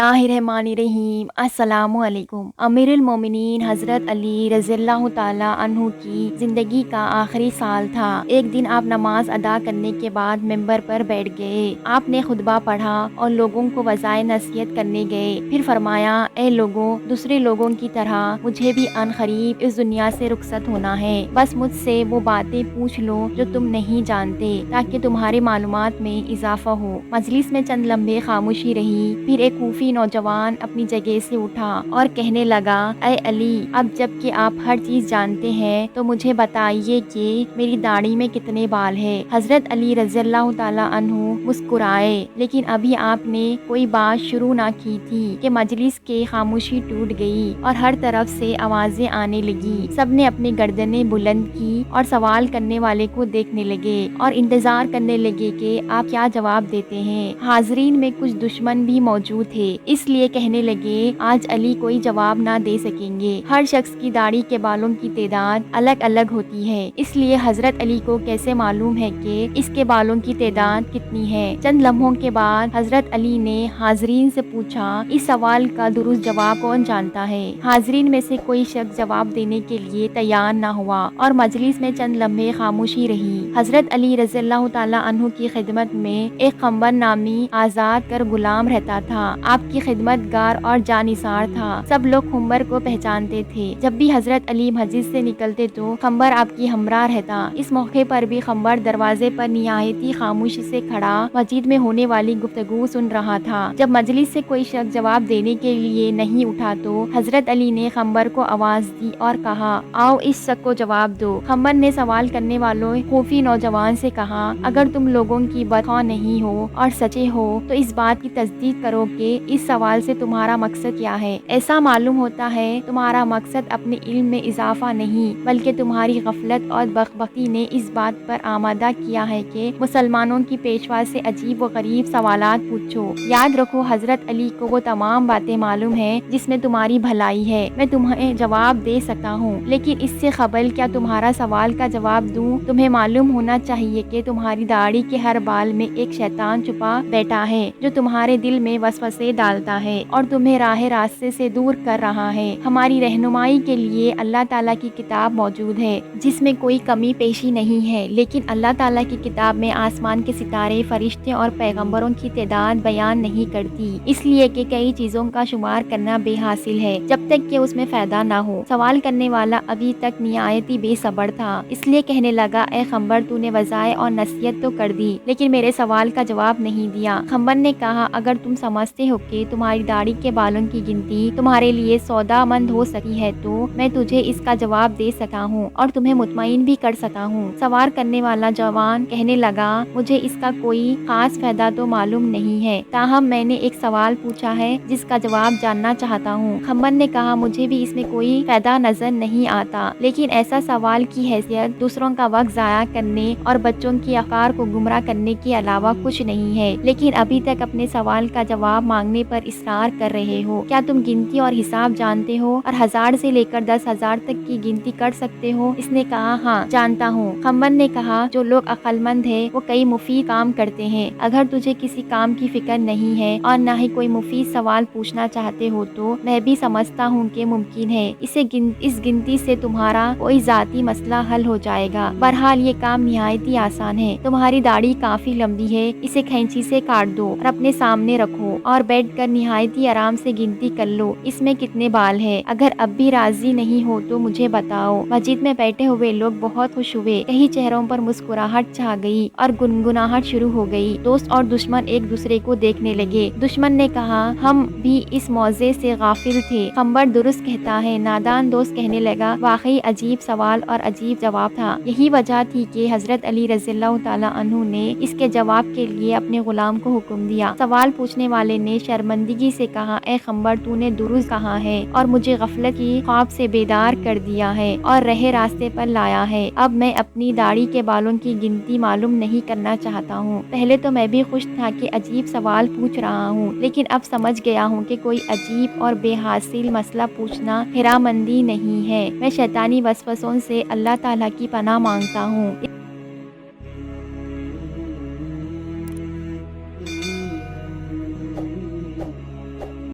बिस्मिल्लाहिर्रहमानिर्रहीम। अस्सलामुअलैकुम। अमीरुल मोमिनीन हज़रत अली रज़ियल्लाहु ताला अन्हु की ज़िंदगी का आखिरी साल था। एक दिन आप नमाज अदा करने के बाद मिंबर पर बैठ गए। आपने खुतबा पढ़ा और लोगों को वज़ाए नसीहत करने गए। फिर फरमाया, ए लोगों, दूसरे लोगों की तरह मुझे भी अनक़रीब इस दुनिया से रुखसत होना है। बस मुझसे वो बातें पूछ लो जो तुम नहीं जानते, ताकि तुम्हारी मालूमात में इजाफा हो। मजलिस में चंद लम्हे खामोशी रही। फिर एक सूफी नौजवान अपनी जगह से उठा और कहने लगा, ऐ अली, अब जब कि आप हर चीज जानते हैं तो मुझे बताइए कि मेरी दाढ़ी में कितने बाल हैं। हजरत अली रज़ियल्लाहु ताला अन्हु मुस्कुराए, लेकिन अभी आपने कोई बात शुरू ना की थी कि मजलिस के खामोशी टूट गई और हर तरफ से आवाजें आने लगी। सबने अपनी गर्दनें बुलंद की और सवाल करने वाले को देखने लगे और इंतजार करने लगे कि आप क्या जवाब देते हैं। हाजरीन में कुछ दुश्मन भी मौजूद थे, इसलिए कहने लगे, आज अली कोई जवाब ना दे सकेंगे। हर शख्स की दाढ़ी के बालों की तादाद अलग अलग होती है, इसलिए हजरत अली को कैसे मालूम है कि इसके बालों की तादाद कितनी है। चंद लम्हों के बाद हजरत अली ने हाजरीन से पूछा, इस सवाल का दुरुस्त जवाब कौन जानता है। हाजरीन में से कोई शख्स जवाब देने के लिए तैयार न हुआ और मजलिस में चंद लम्हे खामोशी रही। हजरत अली रज़ियल्लाहु ताला अन्हु की खिदमत में एक खंबर नामी आजाद कर गुलाम रहता था। आपकी खिदमतगार और जानिसार था। सब लोग खंबर को पहचानते थे। जब भी हजरत अली मस्जिद से निकलते तो खंबर आपकी हमरा रहता। इस मौके पर भी खंबर दरवाजे पर निहायती खामोशी से खड़ा मस्जिद में होने वाली गुफ्तगू सुन रहा था। जब मजलिस से कोई शख्स जवाब देने के लिए नहीं उठा तो हजरत अली ने खंबर को आवाज दी और कहा, आओ इस शख्स को जवाब दो। खंबर ने सवाल करने वालों खूफी नौजवान से कहा, अगर तुम लोगों की बदखा नहीं हो और सच्चे हो तो इस बात की तस्दीक करो कि इस सवाल से तुम्हारा मकसद क्या है। ऐसा मालूम होता है तुम्हारा मकसद अपने इल्म में इजाफा नहीं, बल्कि तुम्हारी गफलत और बख्बख्ती ने इस बात पर आमादा किया है कि मुसलमानों की पेशवा से अजीब व गरीब सवालात पूछो। याद रखो, हजरत अली को वो तमाम बातें मालूम है जिसमें तुम्हारी भलाई है। मैं तुम्हें जवाब दे सकता हूँ, लेकिन इससे कबल क्या तुम्हारा सवाल का जवाब दूं, तुम्हें मालूम होना चाहिए कि तुम्हारी दाढ़ी के हर बाल में एक शैतान छुपा बैठा है, जो तुम्हारे दिल में वसवसे डालता है और तुम्हें राह रास्ते से दूर कर रहा है। हमारी रहनुमाई के लिए अल्लाह ताला की किताब मौजूद है, जिसमें कोई कमी पेशी नहीं है, लेकिन अल्लाह ताला की किताब में आसमान के सितारे, फरिश्ते और पैगंबरों की तादाद बयान नहीं करती, इसलिए कि कई चीजों का शुमार करना बेहासिल है जब तक कि उसमें फायदा ना हो। सवाल करने वाला अभी तक निहायती बेसब्र था, इसलिए कहने लगा, ए खंबर, तूने वज़ाए और नसीहत तो कर दी, लेकिन मेरे सवाल का जवाब नहीं दिया। खंबर ने कहा, अगर तुम समझते हो कि तुम्हारी दाढ़ी के बालों की गिनती तुम्हारे लिए सौदामंद हो सकती है तो मैं तुझे इसका जवाब दे सका हूँ और तुम्हें मुतमईन भी कर सका हूँ। सवाल करने वाला जवान कहने लगा, मुझे इसका कोई खास फायदा तो मालूम नहीं है, ताहम मैंने एक सवाल पूछा है जिसका जवाब जानना चाहता हूँ। खंबर ने कहा, मुझे भी इसमें कोई फायदा नजर नहीं आता, लेकिन ऐसा सवाल की हैसियत दूसरों का वक्त जाया करने और बच्चों की अफकार को गुमराह करने के अलावा कुछ नहीं है। लेकिन अभी तक अपने सवाल का जवाब मांगने पर इसरार कर रहे हो। क्या तुम गिनती और हिसाब जानते हो और 1000 से लेकर 10,000 तक की गिनती कर सकते हो? इसने कहा, हाँ जानता हूँ। खंबर ने कहा, जो लोग अक्लमंद है वो कई मुफीद काम करते हैं। अगर तुझे किसी काम की फिक्र नहीं है और न ही कोई मुफीद सवाल पूछना चाहते हो तो मैं भी समझता हूँ कि मुमकिन है इस गिनती से तुम्हारा कोई जाती मसला हल हो जाएगा। बहरहाल ये काम निहायती आसान है। तुम्हारी दाढ़ी काफी लंबी है, इसे कैंची से काट दो और अपने सामने रखो और बैठकर निहायती आराम से गिनती कर लो इसमें कितने बाल हैं। अगर अब भी राजी नहीं हो तो मुझे बताओ। मस्जिद में बैठे हुए लोग बहुत खुश हुए। कई चेहरों पर मुस्कुराहट छा गई और गुनगुनाहट शुरू हो गई। दोस्त और दुश्मन एक दूसरे को देखने लगे। दुश्मन ने कहा, हम भी इस मौजे से गाफिल थे। खंबर दुरुस्त कहता है। नादान दोस्त कहने लगा, वाकई अजीब सवाल और अजीब जवाब था। यही वजह थी कि हजरत अली रज़ियल्लाहु ताला अन्हु ने इसके जवाब के लिए अपने गुलाम को हुक्म दिया। सवाल पूछने वाले ने शर्मिंदगी से कहा, ए खंबर, तूने दुरुस्त कहा है और मुझे गफलत की ख्वाब से बेदार कर दिया है और रहे रास्ते पर लाया है। अब मैं अपनी दाढ़ी के बालों की गिनती मालूम नहीं करना चाहता हूँ। पहले तो मैं भी खुश था कि अजीब सवाल पूछ रहा हूँ, लेकिन अब समझ गया हूँ कि कोई अजीब और बेहासिल मसला पूछना हिरामंदी नहीं है। मैं शैतानी वसवसों से अल्लाह ताला की पनाह मांगता हूँ।